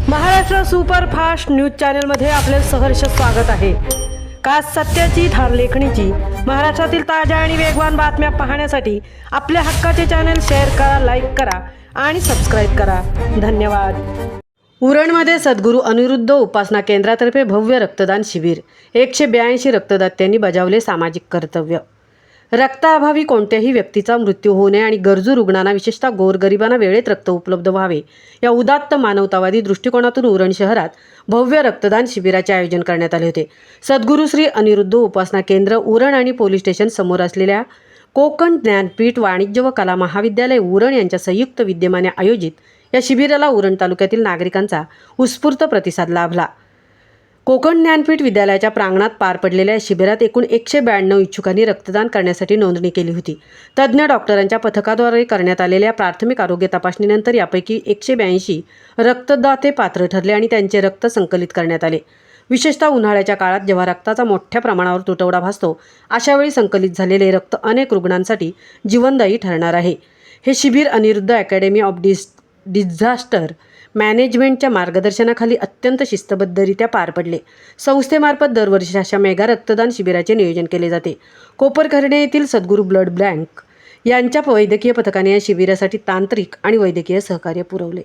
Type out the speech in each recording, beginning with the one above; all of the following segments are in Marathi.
महाराष्ट्र सुपरफास्ट न्यूज चॅनलमध्ये आपले सहर्ष स्वागत आहे। खास सत्याची थार लेखणीची महाराष्ट्रातील ताज्या आणि वेगवान बातम्या पाहण्यासाठी आपल्या हक्काचे चॅनल शेअर करा, लाईक करा आणि सबस्क्राईब करा। धन्यवाद। उरणमध्ये सद्गुरू अनिरुद्ध उपासना केंद्रातर्फे भव्य रक्तदान शिबिर। 182 रक्तदात्यांनी बजावले सामाजिक कर्तव्य। रक्ताअभावी कोणत्याही व्यक्तीचा मृत्यू होऊ नये आणि गरजू रुग्णांना विशेषतः गोरगरिबांना वेळेत रक्त उपलब्ध व्हावे या उदात्त मानवतावादी दृष्टिकोनातून उरण शहरात भव्य रक्तदान शिबिराचे आयोजन करण्यात आले होते। सद्गुरू श्री अनिरुद्ध उपासना केंद्र उरण आणि पोलीस स्टेशन समोर असलेल्या कोकण ज्ञानपीठ वाणिज्य व कला महाविद्यालय उरण यांच्या संयुक्त विद्यमाने आयोजित या शिबिराला उरण तालुक्यातील नागरिकांचा उत्स्फूर्त प्रतिसाद लाभला। कोकण ज्ञानपीठ विद्यालयाच्या प्रांगणात पार पडलेल्या शिबिरात एकूण 192 इच्छुकांनी रक्तदान करण्यासाठी नोंदणी केली होती। तज्ज्ञ डॉक्टरांच्या पथकाद्वारे करण्यात आलेल्या प्राथमिक आरोग्य तपासणीनंतर यापैकी 182 रक्तदाते पात्र ठरले आणि त्यांचे रक्त संकलित करण्यात आले। विशेषतः उन्हाळ्याच्या काळात जेव्हा रक्ताचा मोठ्या प्रमाणावर तुटवडा भासतो अशावेळी संकलित झालेले रक्त अनेक रुग्णांसाठी जीवनदायी ठरणार आहे। हे शिबिर अनिरुद्ध अकॅडमी ऑफ डिझास्टर मॅनेजमेंटच्या मार्गदर्शनाखाली अत्यंत शिस्तबद्धरित्या पार पडले। संस्थेमार्फत दरवर्षी अशा मेगा रक्तदान शिबिराचे नियोजन केले जाते। कोपरखर्णे येथील सद्गुरू ब्लड बँक यांच्या वैद्यकीय पथकाने या शिबिरासाठी तांत्रिक आणि वैद्यकीय सहकार्य पुरवले।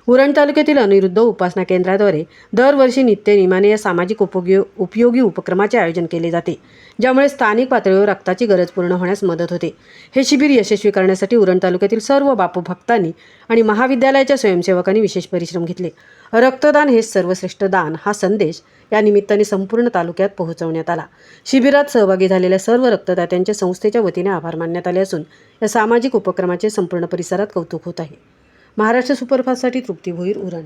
उरण तालुक्यातील अनिरुद्ध उपासना केंद्राद्वारे दरवर्षी नित्यनेमाने या सामाजिक उपयोगी उपक्रमाचे आयोजन केले जाते, ज्यामुळे स्थानिक पातळीवर रक्ताची गरज पूर्ण होण्यास मदत होते। हे शिबिर यशस्वी करण्यासाठी उरण तालुक्यातील सर्व बापू भक्तांनी आणि महाविद्यालयाच्या स्वयंसेवकांनी विशेष परिश्रम घेतले। रक्तदान हे सर्वश्रेष्ठ दान हा संदेश या निमित्ताने संपूर्ण तालुक्यात पोहोचवण्यात आला। शिबिरात सहभागी झालेल्या सर्व रक्तदात्यांचे संस्थेच्या वतीने आभार मानण्यात आले असून या सामाजिक उपक्रमाचे संपूर्ण परिसरात कौतुक होत आहे। महाराष्ट्र सुपरफास्टसाठी तृप्ती भोईर, उरण।